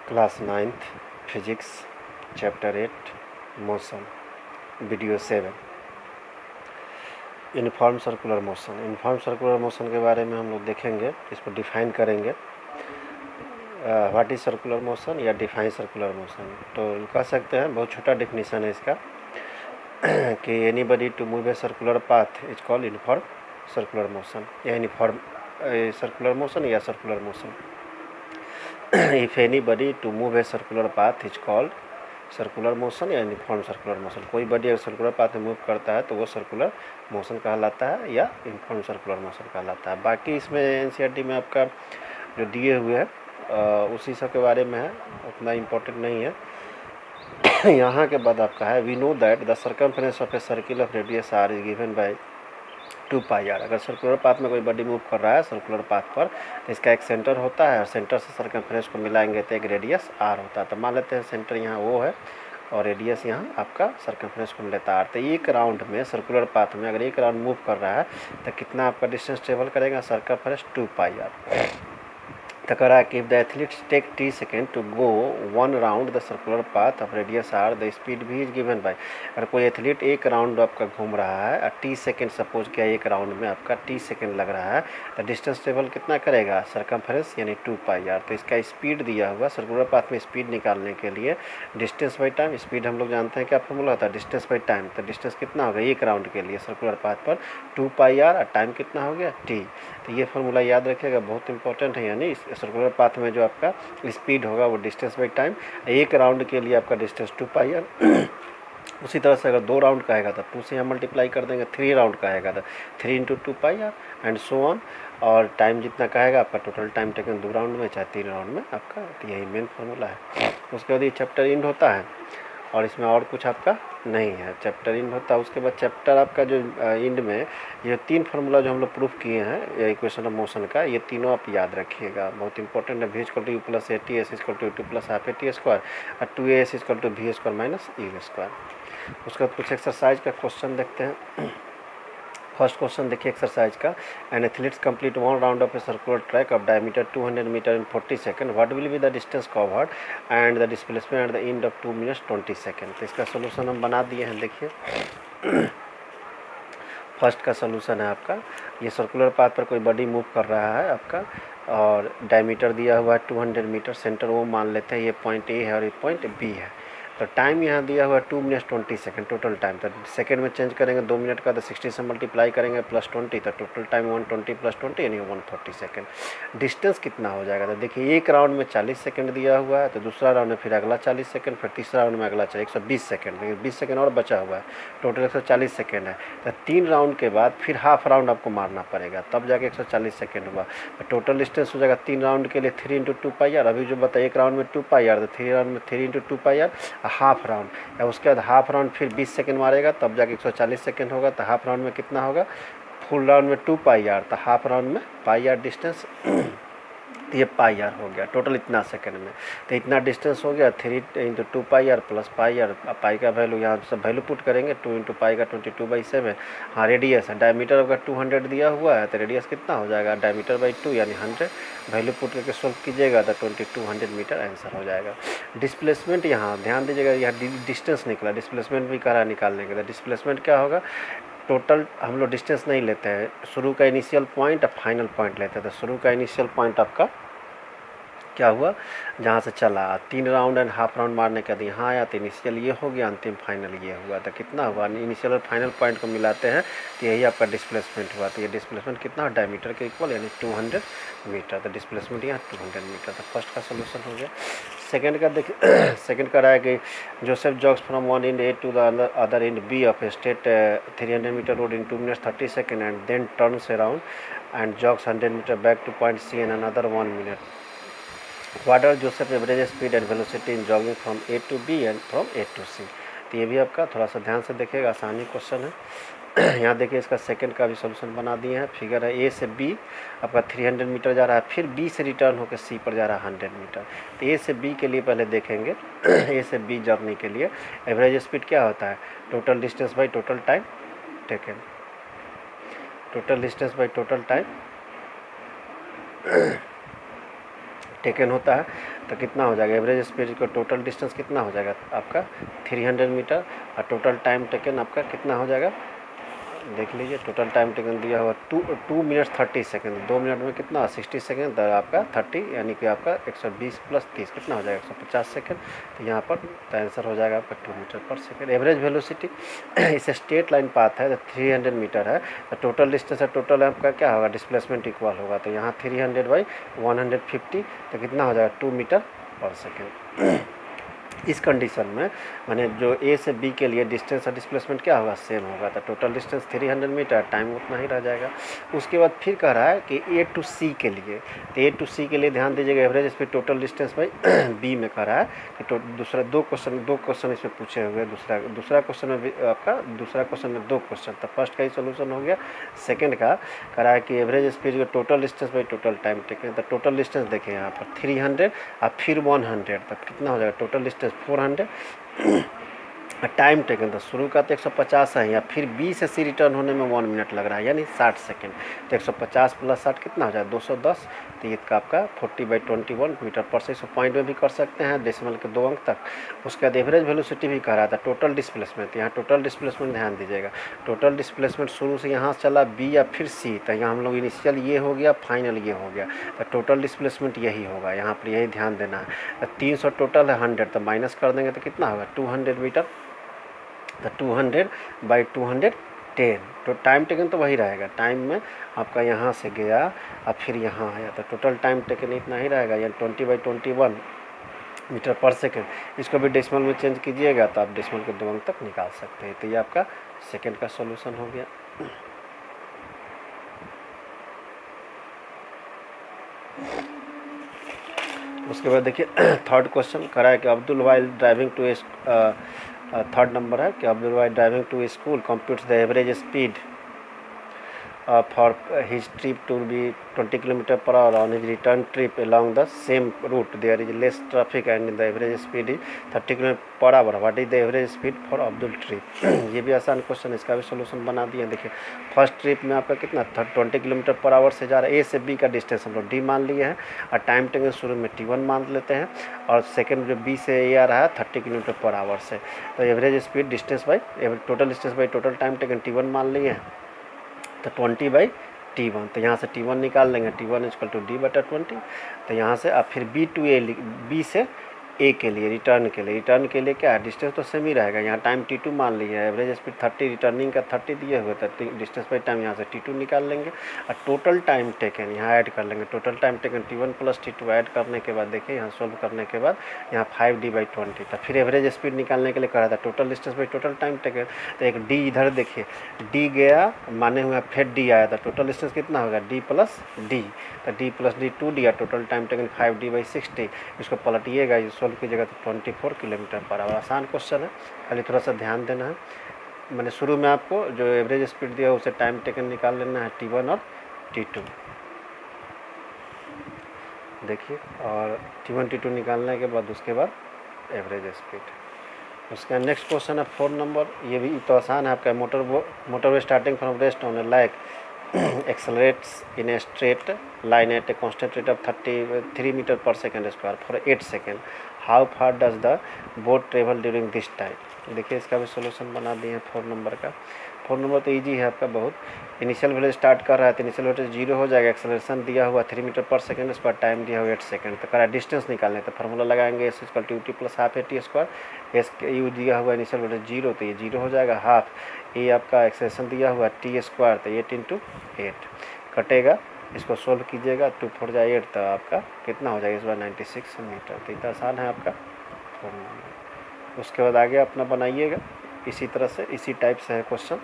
Class 9th physics chapter 8 motion video 7 uniform circular motion. Uniform circular motion के बारे में हम लोग देखेंगे, इसको डिफाइन करेंगे। व्हाट इज सर्कुलर मोशन या डिफाइन सर्कुलर मोशन। तो कह सकते हैं, बहुत छोटा डिफिनीसन है इसका कि anybody to move a circular path is called uniform circular motion या यूनिफॉर्म सर्कुलर मोशन या circular motion. If anybody to move a circular path is called circular motion या यूनिफॉर्म सर्कुलर मोशन। कोई body अगर circular path में move करता है तो वो सर्कुलर मोशन कहलाता है या यूनिफॉर्म सर्कुलर मोशन कहलाता है। बाकी इसमें एनसीईआरटी में आपका जो दिए हुए हैं उसी सब के बारे में है, उतना इम्पोर्टेंट नहीं है। यहाँ के बाद आपका है we know that the circumference of a circle of radius r is given by 2πr। अगर सर्कुलर पाथ में कोई बॉडी मूव कर रहा है सर्कुलर पाथ पर तो इसका एक सेंटर होता है और सेंटर से सर्कमफ्रेंस को मिलाएंगे तो एक रेडियस r होता है। तो मान लेते हैं सेंटर यहाँ वो है और रेडियस यहाँ आपका सर्कमफ्रेंस को लेता है r। तो एक राउंड में सर्कुलर पाथ में अगर एक राउंड मूव कर रहा है तो कितना आपका डिस्टेंस ट्रेवल करेगा सर्कमफ्रेंस 2πr। तो कह रहा है कि if the athletes take t second to go 1 round the circular path of radius r the speed भी इज गिवन बाय। अगर कोई एथलीट एक राउंड आपका घूम रहा है और t सेकेंड सपोज किया एक राउंड में आपका t सेकेंड लग रहा है तो डिस्टेंस ट्रेवल कितना करेगा सर्कमफ्रेंस यानी 2πr। तो इसका स्पीड दिया हुआ सर्कुलर पाथ में स्पीड निकालने के लिए डिस्टेंस बाई टाइम। स्पीड हम लोग जानते हैं क्या फॉर्मूला होता है डिस्टेंस बाई टाइम। तो डिस्टेंस कितना होगा एक राउंड के लिए सर्कुलर पाथ पर 2πr और टाइम कितना हो गया t। तो ये फॉर्मूला याद रखिएगा, बहुत इंपॉर्टेंट है। यानी सर्कुलर पाथ में जो आपका स्पीड होगा वो डिस्टेंस बाई टाइम, एक राउंड के लिए आपका डिस्टेंस 2πr। उसी तरह से अगर 2 राउंड का आएगा तो 2 से हम मल्टीप्लाई कर देंगे, 3 राउंड का आएगा तो 3 × 2πr एंड सो ऑन। और टाइम जितना कहेगा आपका टोटल टाइम टेकन 2 राउंड में चाहे 3 राउंड में आपका, तो यही मेन फार्मूला है। उसके बाद ये चैप्टर इंड होता है और इसमें और कुछ आपका नहीं है। चैप्टर इंड होता है, उसके बाद चैप्टर आपका जो इंड में ये 3 फार्मूला जो हम लोग प्रूफ किए हैं इक्वेशन ऑफ मोशन का, ये तीनों आप याद रखिएगा, बहुत इंपॉर्टेंट है। v = u + at s = 2 + ½ at² और 2as = v² - u²। उसके बाद कुछ एक्सरसाइज का क्वेश्चन देखते हैं। फर्स्ट क्वेश्चन देखिए एक्सरसाइज का। An athletes complete 1 round of a circular track of diameter 200 metre in 40 second. What will be the distance covered and the displacement at the end of 2 minutes 20 second. तो इसका solution हम बना दिए हैं, देखिए। First का solution है आपका, ये सर्कुलर पाथ पर कोई बॉडी मूव कर रहा है आपका और डायमीटर दिया हुआ है 200 मीटर, सेंटर वो मान लेते हैं, ये पॉइंट ए है और ये पॉइंट बी है। तो टाइम यहाँ दिया हुआ है 2 मिनट 20 सेकंड टोटल टाइम। तो सेकंड में चेंज करेंगे 2 मिनट का तो 60 से मल्टीप्लाई करेंगे +20 तो टोटल टाइम 120 + 20 यानी 140 सेकंड। डिस्टेंस कितना हो जाएगा तो देखिए एक राउंड में 40 सेकंड दिया हुआ है, तो दूसरा राउंड में फिर अगला 40 सेकंड, फिर तीसरा राउंड में अगला 120 सेकंड, देखिए 20 सेकंड और बचा हुआ है, टोटल 140 सेकंड है। तो 3 राउंड के बाद फिर हाफ राउंड आपको मारना पड़ेगा, तब जाके 140 सेकंड हुआ। तो टोटल डिस्टेंस हो जाएगा 3 राउंड के लिए 3 × 2πr। अभी जो बताया एक राउंड में 2πr, तो 3 राउंड में 3 × 2πr हाफ राउंड, या उसके बाद हाफ राउंड फिर 20 सेकंड मारेगा तब जाके 140 सेकंड होगा। तो हाफ राउंड में कितना होगा, फुल राउंड में 2πr, तो हाफ राउंड में πr डिस्टेंस, ये πr हो गया टोटल इतना सेकंड में। तो इतना डिस्टेंस हो गया 3 × 2πr + πr। पाई का वैल्यू यहाँ सब वैल्यू पुट करेंगे, 2 × पाई का 22/7। हाँ रेडियस है, डायमीटर अगर 200 दिया हुआ है तो रेडियस कितना हो जाएगा डायमीटर/2 यानी 100। वैल्यू पुट करके सोल्व कीजिएगा तो 2200 मीटर आंसर हो जाएगा। डिस्प्लेसमेंट यहाँ ध्यान दीजिएगा, यहाँ डिस्टेंस निकला, डिस्प्लेसमेंट भी करा निकालने के लिए। डिस्प्लेसमेंट क्या होगा, टोटल हम लोग डिस्टेंस नहीं लेते हैं, शुरू का इनिशियल पॉइंट और फाइनल पॉइंट लेते हैं। तो शुरू का इनिशियल पॉइंट आपका क्या हुआ, जहाँ से चला 3 राउंड एंड हाफ राउंड मारने के बाद यहाँ आया तो इनिशियल ये हो गया, अंतिम फाइनल ये हुआ। तो कितना हुआ, इनिशियल और फाइनल पॉइंट को मिलाते हैं तो यही आपका डिस्प्लेसमेंट हुआ। तो ये डिस्प्लेसमेंट कितना, डायमीटर के इक्वल यानी 200 मीटर। तो डिस्प्लेसमेंट यहाँ 200 मीटर। तो फर्स्ट का सोल्यूशन हो गया। सेकंड का देखिए, सेकंड का रहा है कि Joseph jogs from one end A to the other end B of a straight 300 metre road in 2 minutes 30 second and then turns around and jogs 100 metre back to point C in another 1 minute. What are Joseph average speed and velocity in jogging from A to B and from A to C। तो ये भी आपका थोड़ा सा ध्यान से देखिएगा, आसानी क्वेश्चन है। यहाँ देखिए इसका सेकंड का भी सोल्यूशन बना दिए हैं। फिगर है ए से बी आपका 300 मीटर जा रहा है, फिर बी से रिटर्न होकर सी पर जा रहा है 100 मीटर। तो ए से बी के लिए पहले देखेंगे। ए से बी जर्नी के लिए एवरेज स्पीड क्या होता है, total distance by total time taken, total distance by total time taken होता है। तो कितना हो जाएगा, एवरेज स्पीड का टोटल डिस्टेंस कितना हो जाएगा आपका 300 मीटर, और टोटल टाइम टेकन आपका कितना हो जाएगा, देख लीजिए। टोटल टाइम टेकन दिया हुआ 2 मिनट 30 सेकेंड, 2 मिनट में कितना 60 सेकेंड, तो आपका 30 यानी कि आपका 120 प्लस 30 कितना हो जाएगा 150 सेकेंड। तो यहाँ पर तो आंसर हो जाएगा आपका 2 मीटर पर सेकेंड। एवरेज वेलोसिटी इसे स्ट्रेट लाइन पाथ है, तो 300 मीटर है, तो टोटल डिस्टेंस है, टोटल आपका क्या होगा, डिस्प्लेसमेंट इक्वल होगा, तो यहाँ 300/150 तो कितना हो जाएगा 2 मीटर पर सेकेंड। इस कंडीशन में माने जो ए से बी के लिए डिस्टेंस और डिस्प्लेसमेंट क्या होगा, सेम होगा, तो टोटल डिस्टेंस 300 मीटर, टाइम उतना ही रह जाएगा। उसके बाद फिर कह रहा है कि ए टू सी के लिए, तो ए टू सी के लिए ध्यान दीजिएगा, average speed total distance by B में कह रहा है कि दूसरा दो क्वेश्चन इसमें पूछे हुए, दूसरा क्वेश्चन में भी आपका दूसरा क्वेश्चन में 2 क्वेश्चन, तो फर्स्ट का ही सोल्यूशन हो गया। सेकेंड का कह रहा है कि एवरेज स्पीड का total distance by total time taken, तो टोटल डिस्टेंस देखिए यहाँ पर 300 और फिर 100, तब कितना हो जाएगा टोटल डिस्टेंस 400। टाइम टेकन तो शुरू का तो 150 है, या फिर बी से सी रिटर्न होने में 1 मिनट लग रहा है, यानी 60 सेकेंड, तो 150 प्लस 60 कितना हो जाएगा 210, तो ये आपका 40/21 मीटर पर से। इसको पॉइंट में भी कर सकते हैं, डेसिमल के 2 अंक तक। उसके बाद एवरेज वेलोसिटी भी कह रहा था, टोटल डिस्प्लेसमेंट, यहाँ टोटल डिस्प्लेसमेंट ध्यान दीजिएगा, टोटल डिस्प्लेसमेंट शुरू से यहाँ चला बी या फिर सी, तो यहाँ हम लोग इनिशियल ये हो गया, फाइनल ये हो गया, तो टोटल डिस्प्लेसमेंट यही होगा, यहाँ पर यही ध्यान देना है। 300 टोटल है, 100 तो माइनस कर देंगे तो कितना होगा 200 मीटर, तो 200/210, तो टाइम टेकन तो वही रहेगा, टाइम में आपका यहाँ से गया और फिर यहाँ आया, तो टोटल टाइम टेकन इतना ही रहेगा, यानी 20/21 मीटर पर सेकेंड। इसको भी डेसिमल में चेंज कीजिएगा तो आप डेसिमल के 2 अंक तक निकाल सकते हैं। तो ये आपका सेकेंड का सॉल्यूशन हो गया। उसके बाद देखिए थर्ड क्वेश्चन करा है कि Abdul while driving to third number है कि Abdul while driving to school computes the average speed for his trip to be 20 km/h on his return trip along the same route. There is less traffic and the average speed is 30 km/h. What is the average speed for Abdul trip? ये भी आसान question, इसका भी solution बना दिए। देखिए first trip में आपका कितना 20 km/h से जा रहा है, ए से बी का डिस्टेंस हम लोग डी मान लिए हैं, और टाइम टेकन शुरू में T1 मान लेते हैं, और सेकेंड जो बी से ए आ रहा है 30 km/h से, तो average speed distance by total distance by total time taken T1 मान लिए हैं, तो 20/T1, तो यहाँ से T1 निकाल लेंगे, T1 = D/20। तो यहाँ से अब फिर बी से ए के लिए रिटर्न के लिए क्या है, डिस्टेंस तो सेम ही रहेगा, यहाँ टाइम T2 मान लिया है, एवरेज स्पीड 30, रिटर्निंग का 30 दिए हुए, तो डिस्टेंस बाई टाइम यहाँ से T2 निकाल लेंगे, और टोटल टाइम टेकन यहाँ ऐड कर लेंगे, total time taken T1 + T2 add करने के बाद देखिए यहाँ सोल्व करने के बाद यहाँ 5D/20, तो फिर एवरेज स्पीड निकालने के लिए कहा था total distance by total time taken, तो एक D इधर देखिए, D गया माने हुआ, फिर D आया, तो टोटल डिस्टेंस कितना होगा D + D, तो D + D 2D, या टोटल टाइम टेकन 5D/60। इसको पलटिएगा, ये सोल्व कीजिएगा तो 24 km/h। आसान क्वेश्चन है, खाली थोड़ा सा ध्यान देना है। मैंने शुरू में आपको जो एवरेज स्पीड दिया उसे टाइम टेकन निकाल लेना है T1 और T2, देखिए, और T1 T2 निकालने के बाद उसके बाद एवरेज स्पीड। उसका नेक्स्ट क्वेश्चन है 4 नंबर, ये भी तो आसान है आपका, motorway starting from rest on A like accelerates in a straight line at a constant rate of 33 meters per second square for 8 seconds. How far does the boat travel during this time? देखिए इसका भी solution बना दिए हैं 4 number का। 4 number तो easy है आपका बहुत। इनिशियल वैल्यू स्टार्ट कर रहा है तो इनिशियल वैल्यू 0 हो जाएगा, एक्सेलरेशन दिया हुआ 3 मीटर पर सेकंड स्क्वायर, टाइम दिया हुआ 8 सेकंड, तो करा डिस्टेंस निकालने तो फार्मूला लगाएंगे s = ut + ½ AT²। S U दिया हुआ इनिशियल वैल्यू 0, तो ये 0 हो जाएगा, हाफ ये आपका एक्सेलरेशन दिया हुआ T² तो 8 × 8 कटेगा, इसको सोल्व कीजिएगा, 2 4 × 8 तो आपका कितना हो जाएगा इस बार 96 मीटर। तो इतना आसान है आपका 4 नंबर। उसके बाद आगे अपना बनाइएगा इसी तरह से, इसी टाइप से है क्वेश्चन।